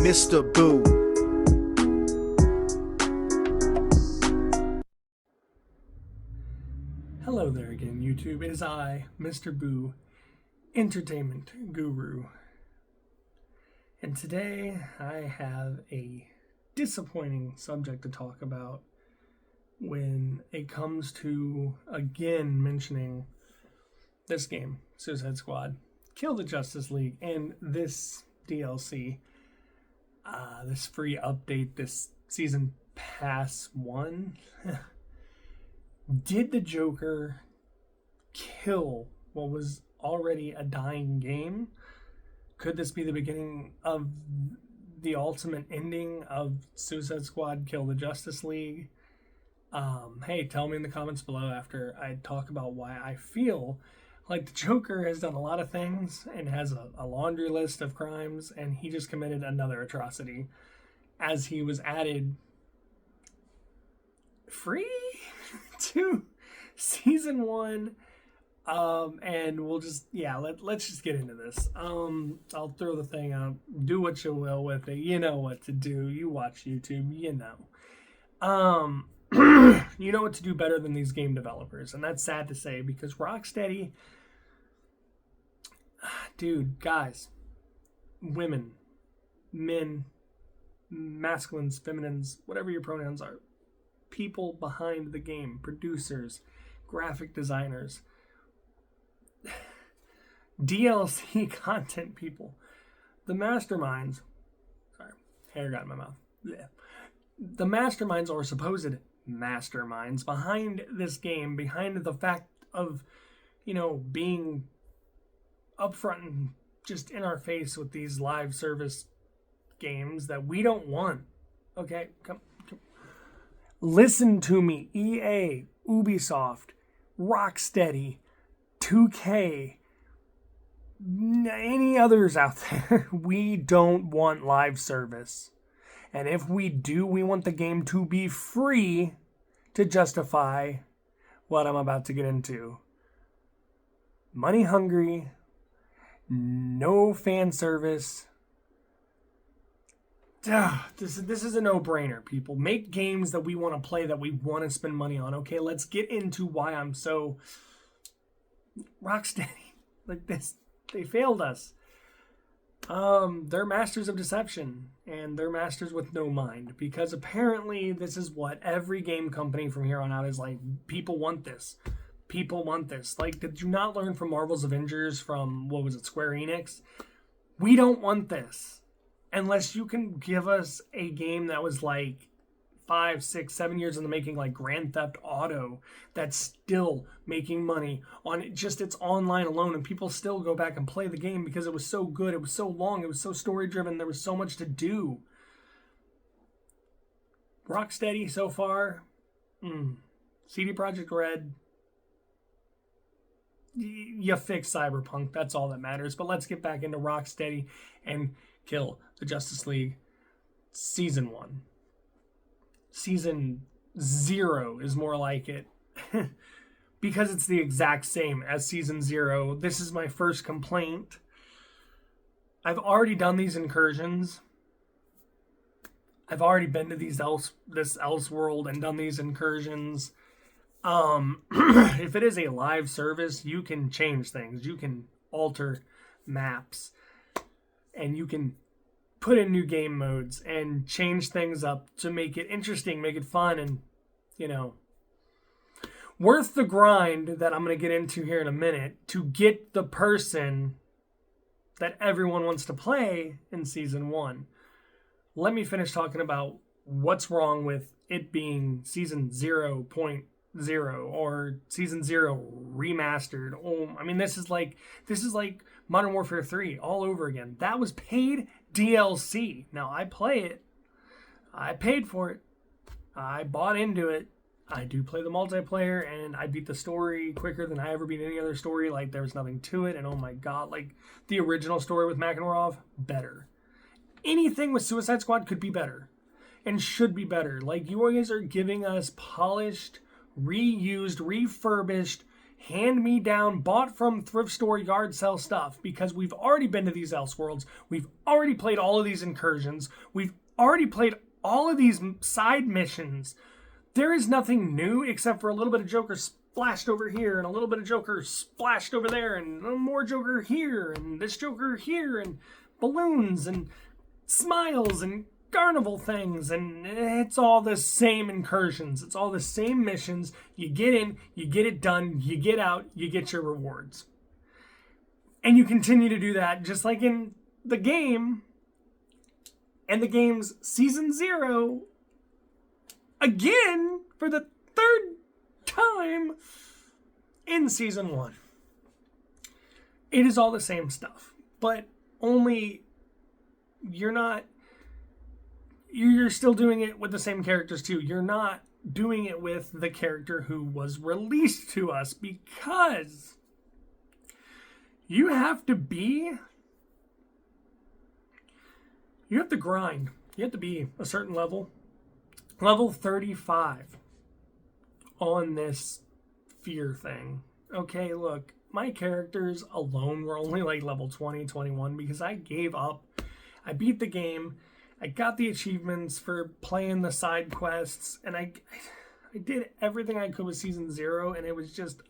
Mr. Boo. Hello there again, YouTube. It is I, Mr. Boo, Entertainment Guru. And today I have a disappointing subject to talk about when it comes to, again, mentioning this game, Suicide Squad, Kill the Justice League, and this DLC, this free update, this Season Pass 1. Did the Joker kill what was already a dying game? Could this be the beginning of the ultimate ending of Suicide Squad Kill the Justice League? Hey, tell me in the comments below after I talk about why I feel like the Joker has done a lot of things and has a laundry list of crimes, and he just committed another atrocity as he was added free to Season 1. And we'll just, let's just get into this. I'll throw the thing up. Do what you will with it. You know what to do. You watch YouTube, you know. You know what to do better than these game developers. And that's sad to say because Rocksteady, dude, guys, women, men, masculines, feminines, whatever your pronouns are, people behind the game, producers, graphic designers, D.L.C. content people, the masterminds, sorry, hair got in my mouth, yeah. The masterminds or supposed masterminds behind this game, behind the fact of, being upfront and just in our face with these live service games that we don't want. Okay, come. Listen to me, EA, Ubisoft, Rocksteady, 2K, any others out there. We don't want live service. And if we do, we want the game to be free to justify what I'm about to get into. Money hungry, no fan service. This is a no-brainer, people. Make games that we want to play, that we want to spend money on. Okay, let's get into why I'm so Rocksteady. Like this, they failed us. They're masters of deception, and they're masters with no mind, because apparently this is what every game company from here on out is like. People want this. People want this. Like, did you not learn from Marvel's Avengers from, what was it, Square Enix? We don't want this. Unless you can give us a game that was like 5, 6, 7 years in the making, like Grand Theft Auto, that's still making money on just its online alone, and people still go back and play the game because it was so good, it was so long, it was so story driven, there was so much to do. Rocksteady so far, CD Projekt Red, you fix Cyberpunk, that's all that matters. But let's get back into Rocksteady and Kill the Justice League Season 1. Season 0 is more like it. Because it's the exact same as Season 0. This is my first complaint. I've already done these incursions. I've already been to this Elseworld and done these incursions. If it is a live service, you can change things. You can alter maps. And you can put in new game modes and change things up to make it interesting, make it fun, and, worth the grind that I'm going to get into here in a minute to get the person that everyone wants to play in Season 1. Let me finish talking about what's wrong with it being Season 0.0 or Season 0 remastered. This is like Modern Warfare 3 all over again. That was paid DLC. Now, I play it. I paid for it. I bought into it. I do play the multiplayer, and I beat the story quicker than I ever beat any other story. Like, there was nothing to it, and oh my god, like, the original story with McEnroe, better. Anything with Suicide Squad could be better, and should be better. Like, you guys are giving us polished, reused, refurbished hand-me-down, bought from thrift store yard sale stuff, because we've already been to these Elseworlds. We've already played all of these incursions. We've already played all of these side missions. There is nothing new except for a little bit of Joker splashed over here and a little bit of Joker splashed over there and more Joker here and this Joker here and balloons and smiles and carnival things, and it's all the same incursions. It's all the same missions. You get in, you get it done, you get out, you get your rewards. And you continue to do that just like in the game. And the game's Season 0 again for the third time in Season 1. It is all the same stuff, but only you're still doing it with the same characters too. You're not doing it with the character who was released to us, because you have to grind. You have to be a certain level 35 on this fear thing. Okay, look, my characters alone were only like level 20, 21 because I gave up. I beat the game. I got the achievements for playing the side quests, and I did everything I could with Season 0, and it was just,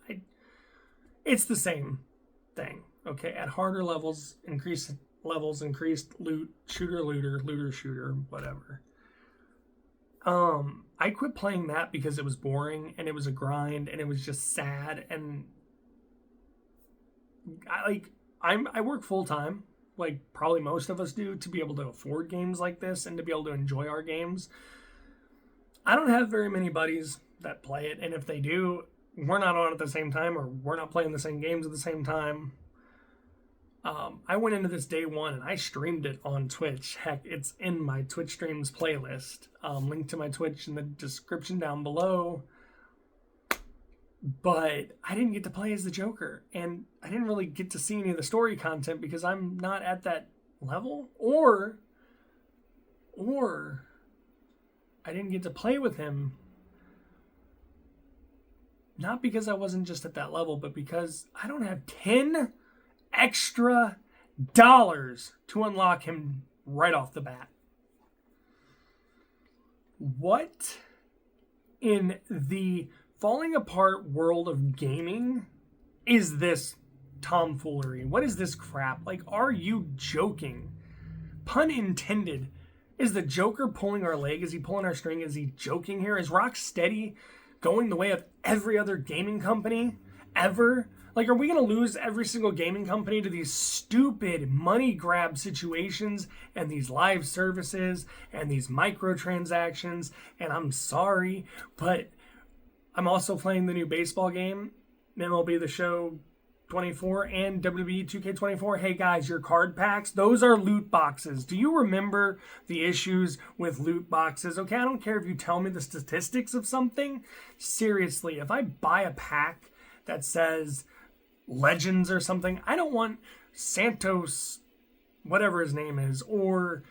it's the same thing, okay? At harder levels, increased loot, looter, shooter, whatever. I quit playing that because it was boring, and it was a grind, and it was just sad, and I work full-time, like probably most of us do, to be able to afford games like this and to be able to enjoy our games. I don't have very many buddies that play it, and if they do, we're not on at the same time, or we're not playing the same games at the same time. I went into this day one and I streamed it on Twitch. Heck, it's in my Twitch streams playlist. Link to my Twitch in the description down below. But I didn't get to play as the Joker, and I didn't really get to see any of the story content because I'm not at that level, or I didn't get to play with him, not because I wasn't just at that level, but because I don't have $10 extra to unlock him right off the bat. What in the falling apart world of gaming is this tomfoolery? What is this crap? Like, are you joking? Pun intended. Is the Joker pulling our leg? Is he pulling our string? Is he joking here? Is Rocksteady going the way of every other gaming company ever? Like, are we going to lose every single gaming company to these stupid money grab situations and these live services and these microtransactions? And I'm sorry, but I'm also playing the new baseball game, MLB The Show 24 and WWE 2K24. Hey guys, your card packs, those are loot boxes. Do you remember the issues with loot boxes? Okay, I don't care if you tell me the statistics of something. Seriously, if I buy a pack that says Legends or something, I don't want Santos, whatever his name is, or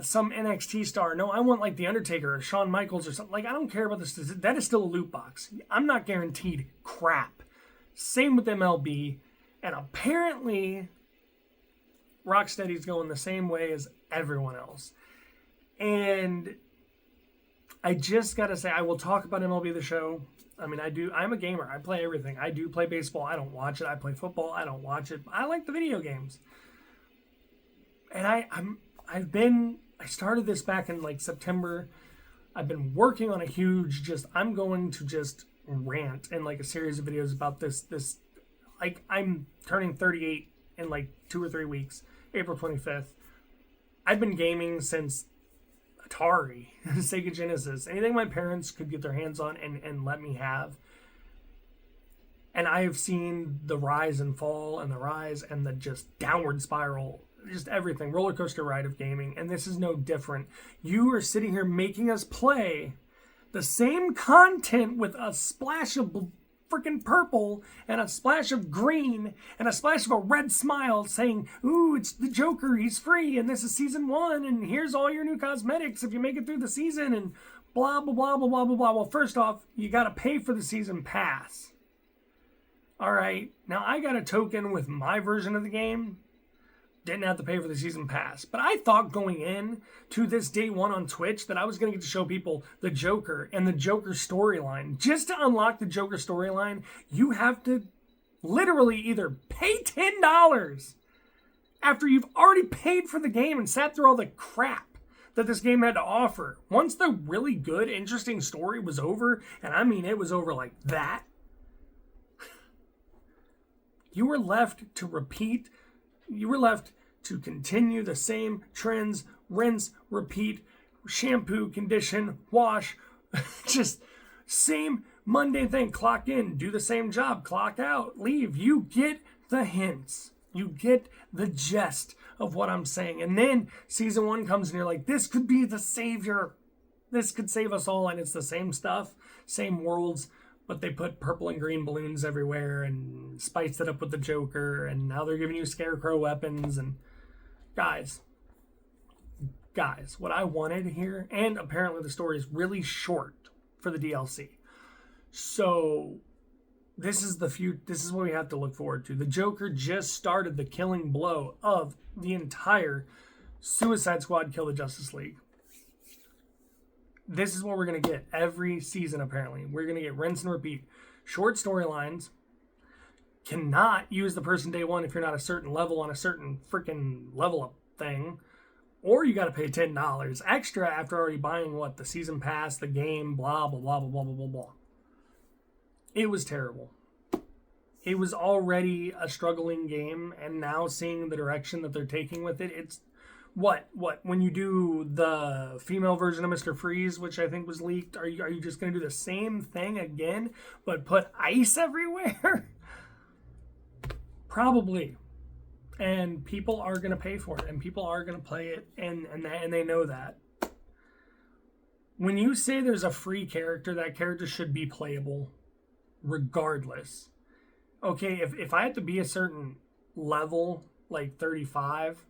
some NXT star. No, I want like The Undertaker or Shawn Michaels or something. Like, I don't care about this. That is still a loot box. I'm not guaranteed crap. Same with MLB. And apparently, Rocksteady's going the same way as everyone else. And I just got to say, I will talk about MLB The Show. I mean, I'm a gamer. I play everything. I do play baseball. I don't watch it. I play football. I don't watch it. I like the video games. And I started this back in like September. I've been working on a huge, I'm going to just rant in like a series of videos about this, like, I'm turning 38 in like 2 or 3 weeks, April 25th. I've been gaming since Atari, Sega Genesis, anything my parents could get their hands on and let me have. And I have seen the rise and fall and the rise and the just downward spiral, just everything, roller coaster ride of gaming. And this is no different. You are sitting here making us play the same content with a splash of freaking purple and a splash of green and a splash of a red smile saying, ooh, it's the Joker, he's free, and this is season 1, and here's all your new cosmetics if you make it through the season, and blah, blah, blah, blah, blah, blah, blah. Well, first off, you got to pay for the season pass. All right, now I got a token with my version of the game. Didn't have to pay for the season pass. But I thought going in to this day one on Twitch that I was going to get to show people the Joker and the Joker storyline. Just to unlock the Joker storyline, you have to literally either pay $10 after you've already paid for the game and sat through all the crap that this game had to offer. Once the really good, interesting story was over, and I mean it was over like that, you were left to repeat. You were left to continue the same trends, rinse, repeat, shampoo, condition, wash, just same mundane thing. Clock in, do the same job, clock out, leave. You get the hints. You get the gist of what I'm saying. And then season 1 comes and you're like, this could be the savior. This could save us all. And it's the same stuff, same worlds, but they put purple and green balloons everywhere and spiced it up with the Joker. And now they're giving you Scarecrow weapons. And guys, what I wanted here, and apparently the story is really short for the DLC. So this is what we have to look forward to. The Joker just started the killing blow of the entire Suicide Squad Kill the Justice League. This is what we're going to get every season, apparently. We're going to get rinse and repeat. Short storylines. Cannot use the person day one if you're not a certain level on a certain freaking level up thing. Or you got to pay $10 extra after already buying, the season pass, the game, blah, blah, blah, blah, blah, blah, blah, blah. It was terrible. It was already a struggling game, and now seeing the direction that they're taking with it, it's what when you do the female version of Mr. Freeze, which I think was leaked, are you just going to do the same thing again but put ice everywhere? Probably. And people are going to pay for it, and people are going to play it, and they know that. When you say there's a free character, that character should be playable regardless. Okay, if I had to be a certain level, like 35,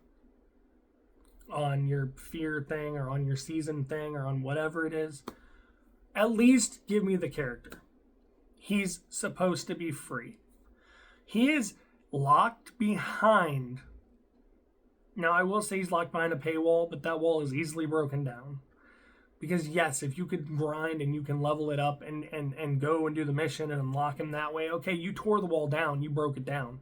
on your fear thing or on your season thing or on whatever it is, at least give me the character. He's supposed to be free. He is locked behind. Now, I will say he's locked behind a paywall, but that wall is easily broken down. Because, yes, if you could grind and you can level it up and go and do the mission and unlock him that way, okay, you tore the wall down, you broke it down.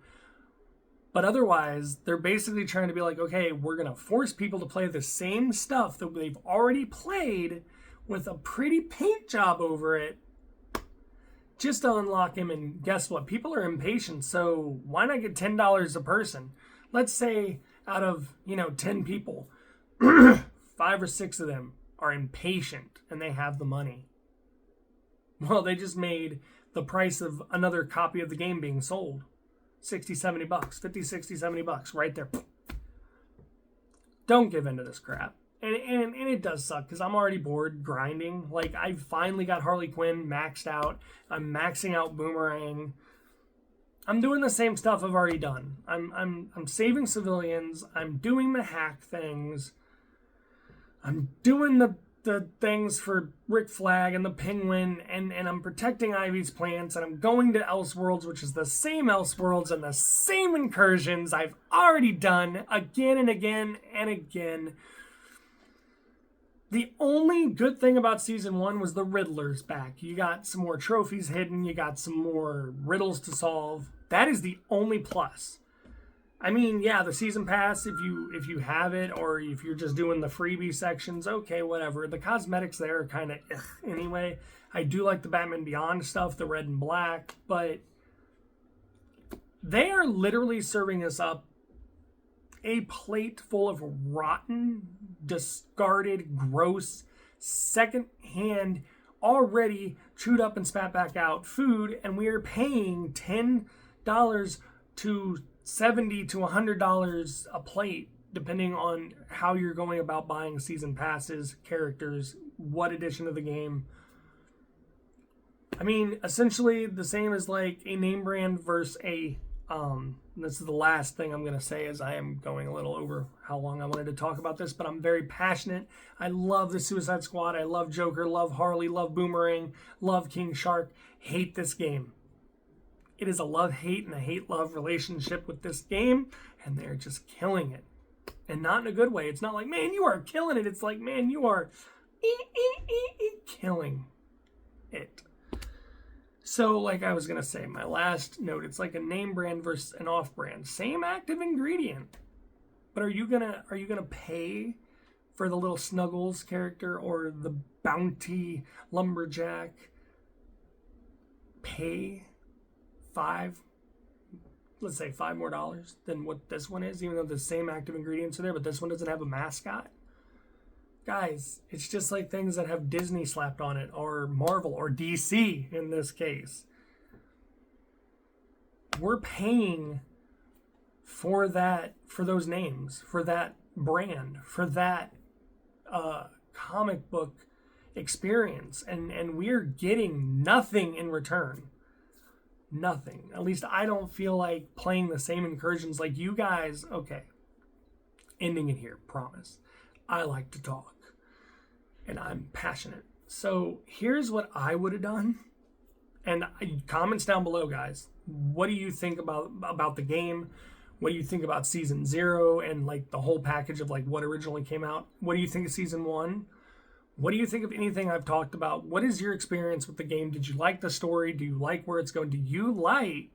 But otherwise, they're basically trying to be like, okay, we're going to force people to play the same stuff that they've already played with a pretty paint job over it just to unlock him. And guess what? People are impatient, so why not get $10 a person? Let's say out of, 10 people, 5 or 6 of them are impatient and they have the money. Well, they just made the price of another copy of the game being sold. $60, $70, $50, $60, $70 right there. Don't give into this crap. And it does suck because I'm already bored grinding. Like, I finally got Harley Quinn maxed out. I'm maxing out Boomerang. I'm doing the same stuff I've already done. I'm saving civilians. I'm doing the hack things. I'm doing the things for Rick Flag and the Penguin, and I'm protecting Ivy's plants, and I'm going to Elseworlds, which is the same Elseworlds and the same incursions I've already done again and again and again. The only good thing about Season 1 was the Riddler's back. You got some more trophies hidden, you got some more riddles to solve. That is the only plus. I mean, yeah, the season pass, if you have it, or if you're just doing the freebie sections, okay, whatever. The cosmetics there are kind of anyway. I do like the Batman Beyond stuff, the red and black, but they are literally serving us up a plate full of rotten, discarded, gross, secondhand, already chewed up and spat back out food, and we are paying $10 to $70 to $100 a plate, depending on how you're going about buying season passes, characters, what edition of the game. I mean, essentially the same as like a name brand versus a this is the last thing I'm going to say, as I am going a little over how long I wanted to talk about this, but I'm very passionate. I love the Suicide Squad. I love Joker, love Harley, love Boomerang, love King Shark. Hate this game. It is a love-hate and a hate-love relationship with this game, and they're just killing it. And not in a good way. It's not like, man, you are killing it. It's like, man, you are killing it. So, like I was going to say, my last note, it's like a name brand versus an off brand. Same active ingredient. But are you gonna pay for the little Snuggles character or the bounty lumberjack? Pay let's say $5 more than what this one is, even though the same active ingredients are there, but this one doesn't have a mascot. Guys, it's just like things that have Disney slapped on it, or Marvel, or DC in this case. We're paying for those names, for that brand, for that comic book experience, and we're getting nothing in return. Nothing. At least I don't feel like playing the same incursions like you guys. Okay. Ending it here, promise. I like to talk. And I'm passionate. So here's what I would have done. And comments down below, guys. What do you think about the game? What do you think about Season 0 and like the whole package of like what originally came out? What do you think of Season 1? What do you think of anything I've talked about? What is your experience with the game? Did you like the story? Do you like where it's going? Do you like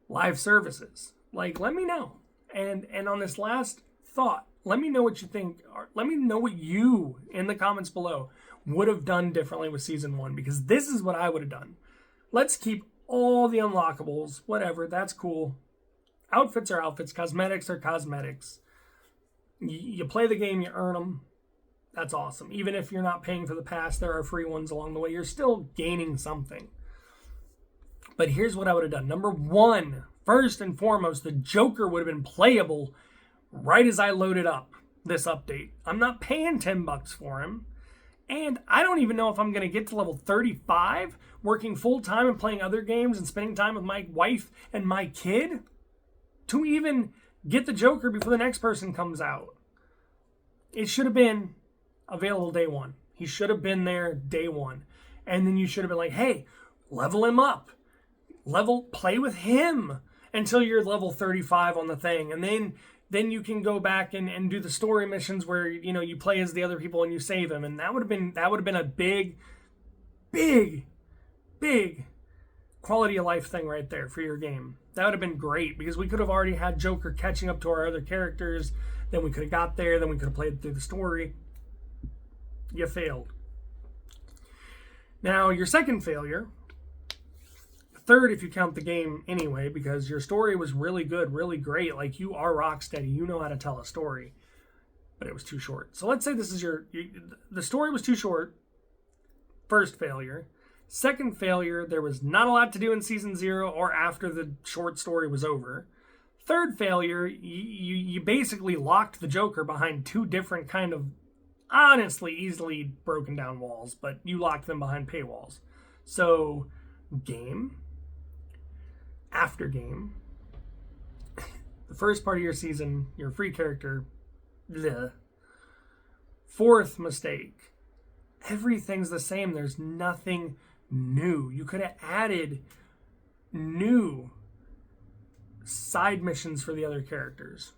live services? Like, let me know. And on this last thought, let me know what you think. Let me know what you, in the comments below, would have done differently with Season 1. Because this is what I would have done. Let's keep all the unlockables. Whatever, that's cool. Outfits are outfits. Cosmetics are cosmetics. You play the game, you earn them. That's awesome. Even if you're not paying for the pass, there are free ones along the way. You're still gaining something. But here's what I would have done. Number one, first and foremost, the Joker would have been playable right as I loaded up this update. I'm not paying $10 for him. And I don't even know if I'm going to get to level 35, working full-time and playing other games and spending time with my wife and my kid to even get the Joker before the next person comes out. It should have been available day one. He should have been there day one. And then you should have been like, hey, level him up. Play with him until you're level 35 on the thing. And then you can go back and do the story missions where, you know, you play as the other people and you save them. And that would have been a big quality of life thing right there for your game. That would have been great because we could have already had Joker catching up to our other characters. Then we could have got there. Then we could have played through the story. You failed. Now, your second failure, third if you count the game anyway, because your story was really good, really great. Like, you are Rocksteady. You know how to tell a story. But it was too short. So let's say this is the story was too short. First failure. Second failure, there was not a lot to do in Season 0 or after the short story was over. Third failure, you basically locked the Joker behind two different kind of honestly easily broken down walls, but you locked them behind paywalls. So, game after game, the first part of your season, your free character, bleh. Fourth mistake, everything's the same. There's nothing new. You could have added new side missions for the other characters.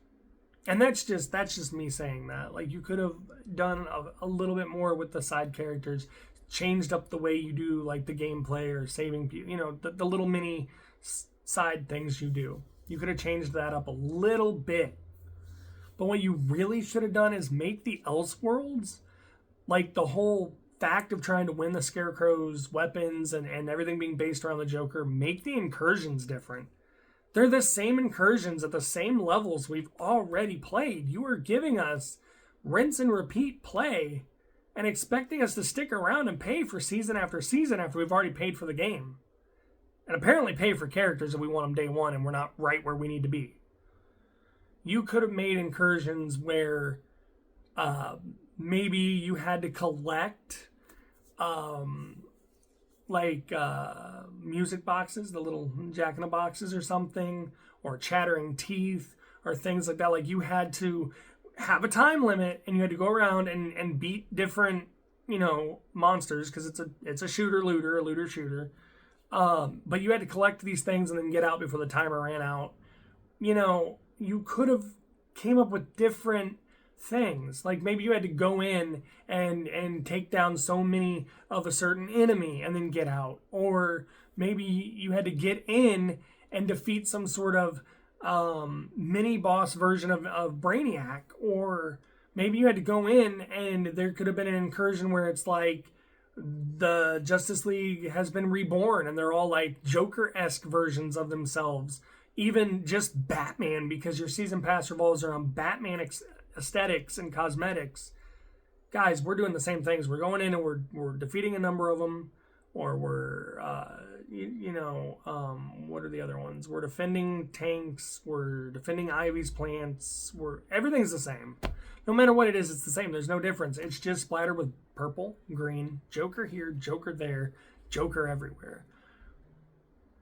And that's just me saying that. Like, you could have done a little bit more with the side characters, changed up the way you do, like, the gameplay or saving people, you know, the little mini side things you do. You could have changed that up a little bit. But what you really should have done is make the Elseworlds, like, the whole fact of trying to win the Scarecrow's weapons and everything being based around the Joker, make the incursions different. They're the same incursions at the same levels we've already played. You are giving us rinse and repeat play and expecting us to stick around and pay for season after we've already paid for the game. And apparently pay for characters if we want them day one and we're not right where we need to be. You could have made incursions where maybe you had to collect music boxes, the little jack-in-the-boxes or something, or chattering teeth, or things like that. Like, you had to have a time limit, and you had to go around and beat different, you know, monsters, because it's a shooter-looter, a looter-shooter. But you had to collect these things and then get out before the timer ran out. You know, you could have came up with different things. Like maybe you had to go in and take down so many of a certain enemy and then get out. Or maybe you had to get in and defeat some sort of mini boss version of Brainiac. Or maybe you had to go in and there could have been an incursion where it's like the Justice League has been reborn and they're all like Joker-esque versions of themselves. Even just Batman, because your season pass revolves around Batman aesthetics and cosmetics. Guys, we're doing the same things. We're going in and we're defeating a number of them, or we're what are the other ones? We're defending tanks. We're defending Ivy's plants. Everything's the same. No matter what it is, it's the same. There's no difference. It's just splattered with purple, green, Joker here, Joker there, Joker everywhere.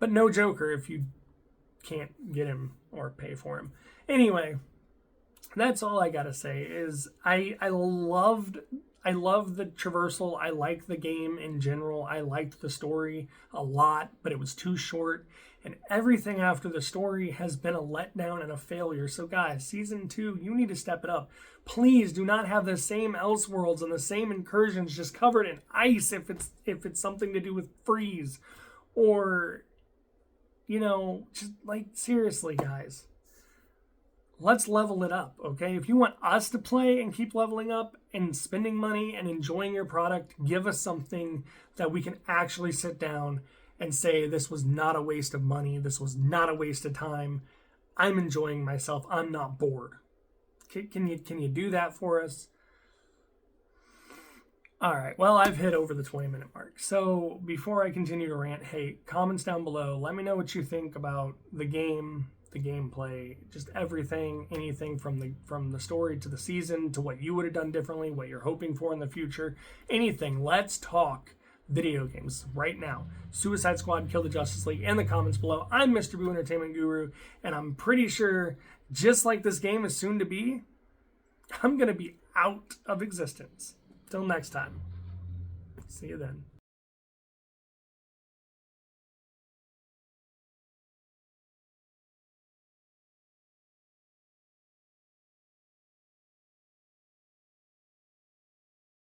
But no Joker if you can't get him or pay for him. Anyway, that's all I gotta say is I love the traversal. I like the game in general. I liked the story a lot, but it was too short. And everything after the story has been a letdown and a failure. So guys, season 2, you need to step it up. Please do not have the same Elseworlds and the same incursions just covered in ice if it's something to do with freeze. Or, just like seriously, guys. Let's level it up, okay? If you want us to play and keep leveling up and spending money and enjoying your product, give us something that we can actually sit down and say, this was not a waste of money. This was not a waste of time. I'm enjoying myself. I'm not bored. Can you do that for us? All right, well, I've hit over the 20-minute mark. So before I continue to rant, hey, comments down below. Let me know what you think about the game, the gameplay, just everything, anything from the story to the season to what you would have done differently, what you're hoping for in the future, anything. Let's talk video games right now. Scuicide Squad, Kill the Justice League in the comments below. I'm Mr. Boo Entertainment Guru, and I'm pretty sure, just like this game is soon to be, I'm going to be out of existence. Till next time. See you then.